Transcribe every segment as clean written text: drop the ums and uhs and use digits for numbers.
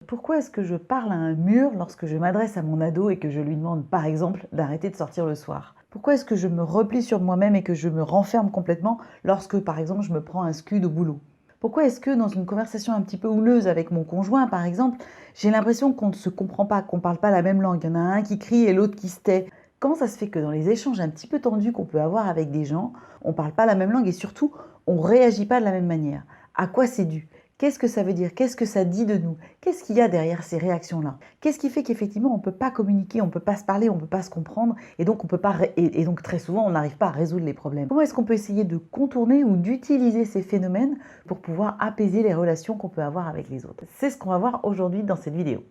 Pourquoi est-ce que je parle à un mur lorsque je m'adresse à mon ado et que je lui demande, par exemple, d'arrêter de sortir le soir? Pourquoi est-ce que je me replie sur moi-même et que je me renferme complètement lorsque, par exemple, je me prends un scud au boulot? Pourquoi est-ce que dans une conversation un petit peu houleuse avec mon conjoint, par exemple, j'ai l'impression qu'on ne se comprend pas, qu'on ne parle pas la même langue? Il y en a un qui crie et l'autre qui se tait. Comment ça se fait que dans les échanges un petit peu tendus qu'on peut avoir avec des gens, on ne parle pas la même langue et surtout, on ne réagit pas de la même manière? À quoi c'est dû? Qu'est-ce que ça veut dire? Qu'est-ce que ça dit de nous? Qu'est-ce qu'il y a derrière ces réactions-là? Qu'est-ce qui fait qu'effectivement on ne peut pas communiquer, on ne peut pas se parler, on ne peut pas se comprendre et donc on peut pas et donc très souvent on n'arrive pas à résoudre les problèmes? Comment est-ce qu'on peut essayer de contourner ou d'utiliser ces phénomènes pour pouvoir apaiser les relations qu'on peut avoir avec les autres? C'est ce qu'on va voir aujourd'hui dans cette vidéo.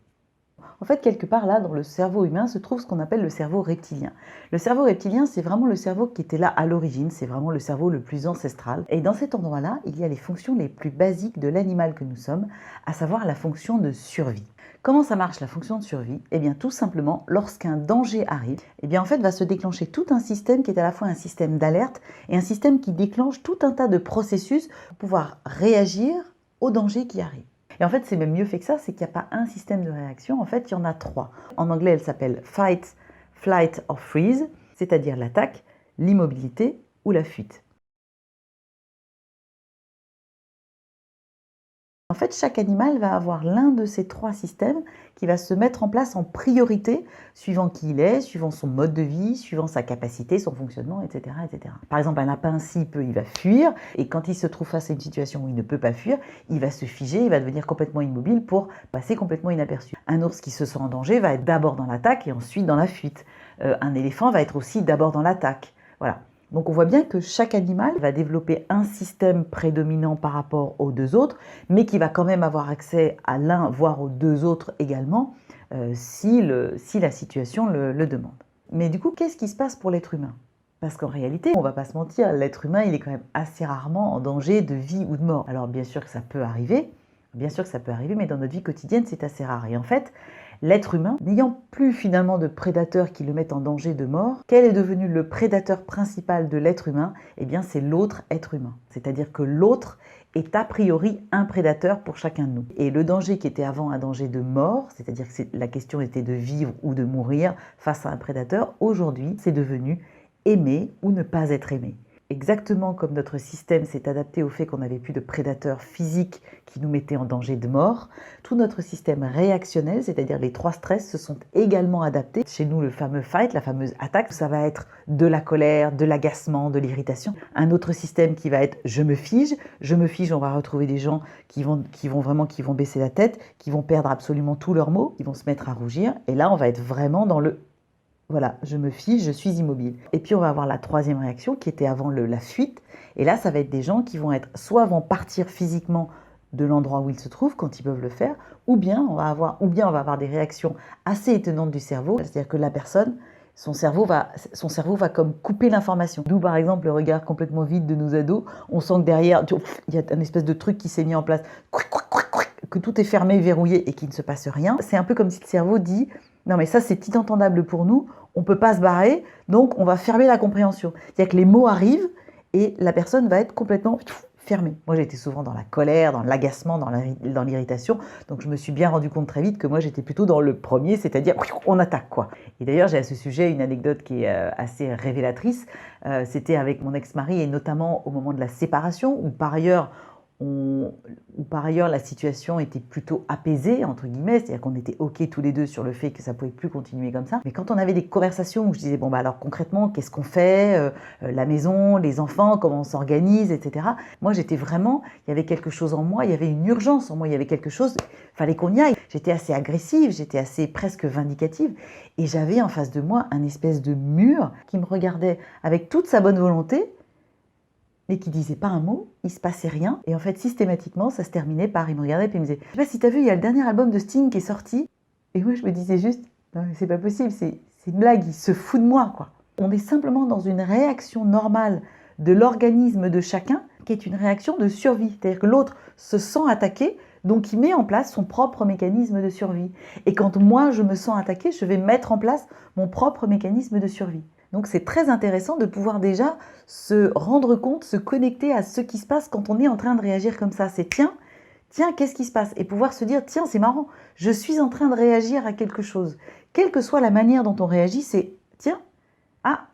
En fait, quelque part là, dans le cerveau humain, se trouve ce qu'on appelle le cerveau reptilien. Le cerveau reptilien, c'est vraiment le cerveau qui était là à l'origine, c'est vraiment le cerveau le plus ancestral. Et dans cet endroit-là, il y a les fonctions les plus basiques de l'animal que nous sommes, à savoir la fonction de survie. Comment ça marche la fonction de survie? Eh bien tout simplement, lorsqu'un danger arrive, eh bien en fait va se déclencher tout un système qui est à la fois un système d'alerte et un système qui déclenche tout un tas de processus pour pouvoir réagir au danger qui arrive. Et en fait, c'est même mieux fait que ça, c'est qu'il n'y a pas un système de réaction, en fait, il y en a 3. En anglais, elle s'appelle Fight, Flight or Freeze, c'est-à-dire l'attaque, l'immobilité ou la fuite. En fait, chaque animal va avoir l'un de ces 3 systèmes qui va se mettre en place en priorité, suivant qui il est, suivant son mode de vie, suivant sa capacité, son fonctionnement, etc. etc. Par exemple, un lapin, s'il peut, il va fuir, et quand il se trouve face à une situation où il ne peut pas fuir, il va se figer, il va devenir complètement immobile pour passer complètement inaperçu. Un ours qui se sent en danger va être d'abord dans l'attaque et ensuite dans la fuite. Un éléphant va être aussi d'abord dans l'attaque. Voilà. Donc on voit bien que chaque animal va développer un système prédominant par rapport aux 2 autres, mais qui va quand même avoir accès à l'un, voire aux 2 autres également, si la situation le demande. Mais du coup, qu'est-ce qui se passe pour l'être humain? Parce qu'en réalité, on ne va pas se mentir, l'être humain, il est quand même assez rarement en danger de vie ou de mort. Alors bien sûr que ça peut arriver, mais dans notre vie quotidienne, c'est assez rare. Et en fait, l'être humain, n'ayant plus finalement de prédateurs qui le mettent en danger de mort, quel est devenu le prédateur principal de l'être humain? Eh bien, c'est l'autre être humain. C'est-à-dire que l'autre est a priori un prédateur pour chacun de nous. Et le danger qui était avant un danger de mort, c'est-à-dire que la question était de vivre ou de mourir face à un prédateur, aujourd'hui, c'est devenu aimer ou ne pas être aimé. Exactement comme notre système s'est adapté au fait qu'on n'avait plus de prédateurs physiques qui nous mettaient en danger de mort, tout notre système réactionnel, c'est-à-dire les 3 stress, se sont également adaptés. Chez nous, le fameux fight, la fameuse attaque, ça va être de la colère, de l'agacement, de l'irritation. Un autre système qui va être je me fige, on va retrouver des gens qui vont baisser la tête, qui vont perdre absolument tous leurs mots, qui vont se mettre à rougir, et là on va être vraiment dans le voilà, je me fige, je suis immobile. Et puis on va avoir la 3e réaction qui était avant la fuite. Et là, ça va être des gens qui vont être, soit vont partir physiquement de l'endroit où ils se trouvent quand ils peuvent le faire, ou bien on va avoir des réactions assez étonnantes du cerveau. C'est-à-dire que la personne, son cerveau va comme couper l'information. D'où par exemple le regard complètement vide de nos ados. On sent que derrière, il y a un espèce de truc qui s'est mis en place, que tout est fermé, verrouillé et qu'il ne se passe rien. C'est un peu comme si le cerveau dit « Non mais ça c'est inentendable pour nous, on ne peut pas se barrer, donc on va fermer la compréhension. » C'est-à-dire que les mots arrivent et la personne va être complètement fermée. Moi j'étais souvent dans la colère, dans l'agacement, dans l'irritation, donc je me suis bien rendu compte très vite que moi j'étais plutôt dans le premier, c'est-à-dire on attaque quoi. Et d'ailleurs j'ai à ce sujet une anecdote qui est assez révélatrice. C'était avec mon ex-mari et notamment au moment de la séparation où par ailleurs la situation était plutôt apaisée, entre guillemets, c'est-à-dire qu'on était OK tous les deux sur le fait que ça pouvait plus continuer comme ça. Mais quand on avait des conversations où je disais, bon bah alors concrètement, qu'est-ce qu'on fait, la maison, les enfants, comment on s'organise, etc. Moi j'étais vraiment, il y avait quelque chose en moi, il y avait une urgence en moi, il y avait quelque chose, il fallait qu'on y aille. J'étais assez agressive, j'étais assez presque vindicative et j'avais en face de moi un espèce de mur qui me regardait avec toute sa bonne volonté, mais qui disait pas un mot, il se passait rien. Et en fait, systématiquement, ça se terminait par, il me regardait et puis il me disait « Je sais pas si t'as vu, il y a le dernier album de Sting qui est sorti. » Et moi, je me disais juste « Non, mais c'est pas possible, c'est une blague, il se fout de moi, quoi. » On est simplement dans une réaction normale de l'organisme de chacun, qui est une réaction de survie. C'est-à-dire que l'autre se sent attaqué, donc il met en place son propre mécanisme de survie. Et quand moi, je me sens attaqué, je vais mettre en place mon propre mécanisme de survie. Donc c'est très intéressant de pouvoir déjà se rendre compte, se connecter à ce qui se passe quand on est en train de réagir comme ça. C'est tiens, tiens, qu'est-ce qui se passe? Et pouvoir se dire, tiens, c'est marrant, je suis en train de réagir à quelque chose. Quelle que soit la manière dont on réagit, c'est, tiens,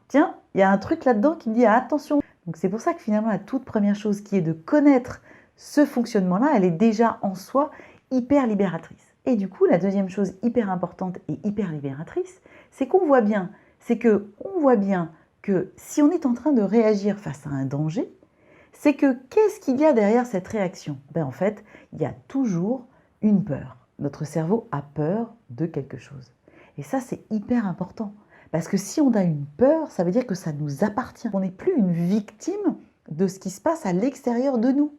tiens, il y a un truc là-dedans qui me dit, attention. Donc c'est pour ça que finalement, la toute première chose qui est de connaître ce fonctionnement-là, elle est déjà en soi hyper libératrice. Et du coup, la deuxième chose hyper importante et hyper libératrice, c'est qu'on voit bien, que si on est en train de réagir face à un danger, c'est que qu'est-ce qu'il y a derrière cette réaction? En fait, il y a toujours une peur. Notre cerveau a peur de quelque chose. Et ça, c'est hyper important. Parce que si on a une peur, ça veut dire que ça nous appartient. On n'est plus une victime de ce qui se passe à l'extérieur de nous.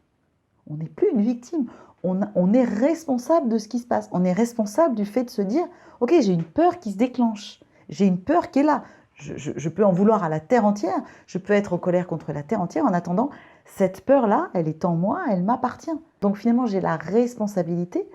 On n'est plus une victime. On est responsable de ce qui se passe. On est responsable du fait de se dire « Ok, j'ai une peur qui se déclenche. J'ai une peur qui est là. Je peux en vouloir à la terre entière. Je peux être en colère contre la terre entière. En attendant, cette peur-là, elle est en moi, elle m'appartient. Donc finalement, j'ai la responsabilité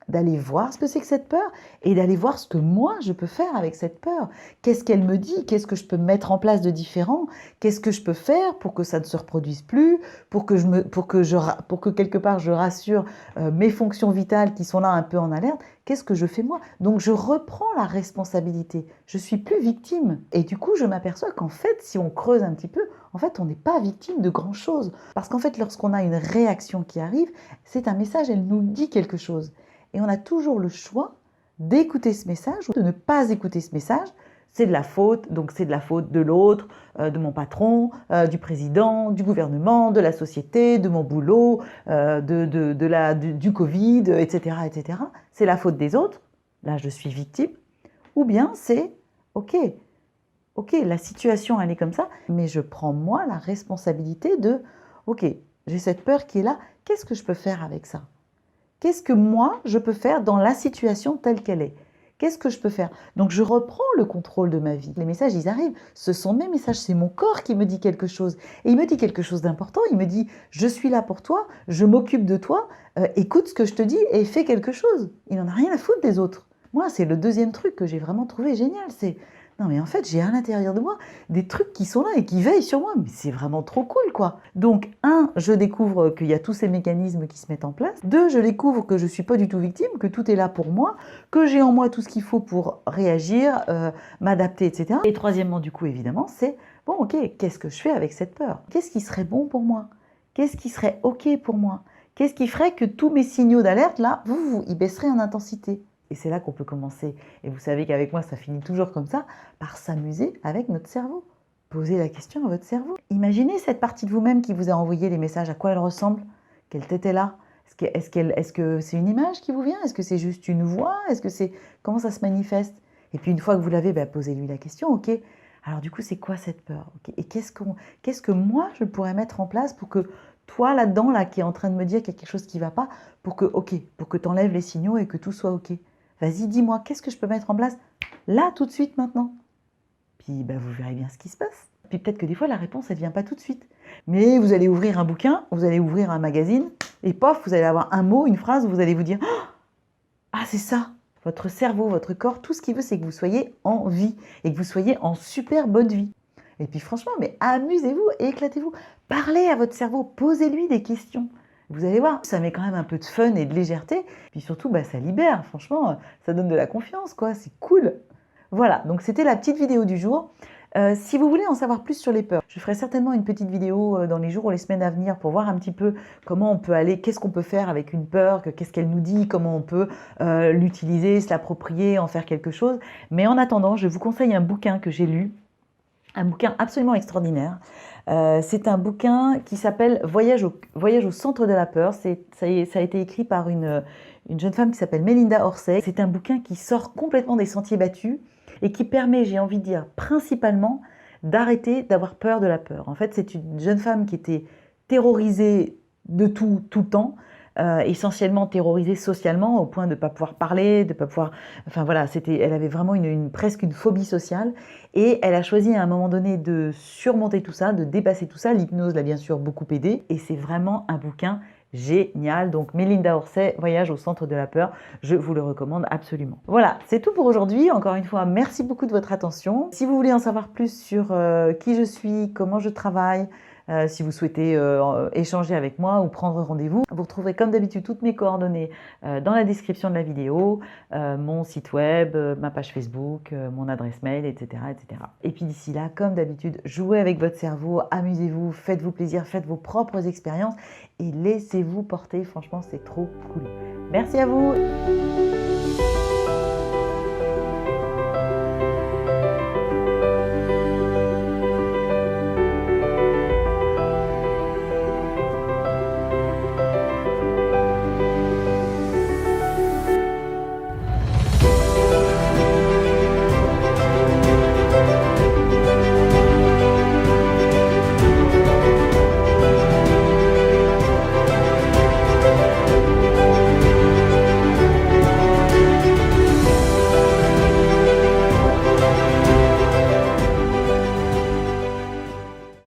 d'aller voir ce que c'est que cette peur et d'aller voir ce que moi, je peux faire avec cette peur. Qu'est-ce qu'elle me dit? Qu'est-ce que je peux mettre en place de différent? Qu'est-ce que je peux faire pour que ça ne se reproduise plus? Pour que quelque part, je rassure mes fonctions vitales qui sont là un peu en alerte? Qu'est-ce que je fais moi? Donc, je reprends la responsabilité. Je suis plus victime. Et du coup, je m'aperçois qu'en fait, si on creuse un petit peu, en fait, on n'est pas victime de grand-chose. Parce qu'en fait, lorsqu'on a une réaction qui arrive, c'est un message, elle nous dit quelque chose. Et on a toujours le choix d'écouter ce message ou de ne pas écouter ce message. C'est de la faute, donc c'est de la faute de l'autre, de mon patron, du président, du gouvernement, de la société, de mon boulot, du Covid, etc., etc. C'est la faute des autres, là je suis victime. Ou bien c'est, ok, la situation elle est comme ça, mais je prends moi la responsabilité de, ok, j'ai cette peur qui est là, qu'est-ce que je peux faire avec ça? Qu'est-ce que moi, je peux faire dans la situation telle qu'elle est? Qu'est-ce que je peux faire? Donc, je reprends le contrôle de ma vie. Les messages, ils arrivent. Ce sont mes messages. C'est mon corps qui me dit quelque chose. Et il me dit quelque chose d'important. Il me dit, je suis là pour toi, je m'occupe de toi, écoute ce que je te dis et fais quelque chose. Il n'en a rien à foutre des autres. Moi, c'est le deuxième truc que j'ai vraiment trouvé génial. C'est, non mais en fait, j'ai à l'intérieur de moi des trucs qui sont là et qui veillent sur moi. Mais c'est vraiment trop cool, quoi. Donc, je découvre qu'il y a tous ces mécanismes qui se mettent en place. 2, je découvre que je ne suis pas du tout victime, que tout est là pour moi, que j'ai en moi tout ce qu'il faut pour réagir, m'adapter, etc. Et troisièmement, du coup, évidemment, c'est, bon, ok, qu'est-ce que je fais avec cette peur? Qu'est-ce qui serait bon pour moi? Qu'est-ce qui serait ok pour moi? Qu'est-ce qui ferait que tous mes signaux d'alerte, là, ils baisseraient en intensité? Et c'est là qu'on peut commencer. Et vous savez qu'avec moi, ça finit toujours comme ça, par s'amuser avec notre cerveau. Posez la question à votre cerveau. Imaginez cette partie de vous-même qui vous a envoyé les messages. À quoi elle ressemble? Quelle tête elle a? Est-ce que c'est une image qui vous vient? Est-ce que c'est juste une voix? Comment ça se manifeste? Et puis une fois que vous l'avez, posez-lui la question. Ok. Alors du coup, c'est quoi cette peur? Okay. Et qu'est-ce que moi je pourrais mettre en place pour que toi là-dedans, là, qui est en train de me dire qu'il y a quelque chose qui ne va pas, pour que tu enlèves les signaux et que tout soit ok. Vas-y, dis-moi, qu'est-ce que je peux mettre en place là, tout de suite, maintenant? Puis vous verrez bien ce qui se passe. Puis peut-être que des fois, la réponse, elle ne vient pas tout de suite. Mais vous allez ouvrir un bouquin, vous allez ouvrir un magazine, et pof, vous allez avoir un mot, une phrase, où vous allez vous dire « Ah, c'est ça !» Votre cerveau, votre corps, tout ce qu'il veut, c'est que vous soyez en vie, et que vous soyez en super bonne vie. Et puis franchement, mais amusez-vous, éclatez-vous. Parlez à votre cerveau, posez-lui des questions. Vous allez voir, ça met quand même un peu de fun et de légèreté. Puis surtout, ça libère. Franchement, ça donne de la confiance, quoi. C'est cool. Voilà, donc c'était la petite vidéo du jour. Si vous voulez en savoir plus sur les peurs, je ferai certainement une petite vidéo dans les jours ou les semaines à venir pour voir un petit peu comment on peut aller, qu'est-ce qu'on peut faire avec une peur, qu'est-ce qu'elle nous dit, comment on peut l'utiliser, se l'approprier, en faire quelque chose. Mais en attendant, je vous conseille un bouquin que j'ai lu, un bouquin absolument extraordinaire. C'est un bouquin qui s'appelle Voyage au centre de la peur. Ça a été écrit par une jeune femme qui s'appelle Melinda Orsay. C'est un bouquin qui sort complètement des sentiers battus et qui permet, j'ai envie de dire, principalement d'arrêter d'avoir peur de la peur. En fait, c'est une jeune femme qui était terrorisée de tout le temps, essentiellement terrorisée socialement au point de ne pas pouvoir parler, de ne pas pouvoir... Enfin voilà, elle avait vraiment presque une phobie sociale et elle a choisi à un moment donné de surmonter tout ça, de dépasser tout ça. L'hypnose l'a bien sûr beaucoup aidé et c'est vraiment un bouquin génial. Donc Melinda Orsay, Voyage au centre de la peur, je vous le recommande absolument. Voilà, c'est tout pour aujourd'hui. Encore une fois, merci beaucoup de votre attention. Si vous voulez en savoir plus sur qui je suis, comment je travaille, si vous souhaitez échanger avec moi ou prendre rendez-vous. Vous retrouverez comme d'habitude toutes mes coordonnées dans la description de la vidéo, mon site web, ma page Facebook, mon adresse mail, etc., etc. Et puis d'ici là, comme d'habitude, jouez avec votre cerveau, amusez-vous, faites-vous plaisir, faites vos propres expériences et laissez-vous porter. Franchement, c'est trop cool. Merci à vous.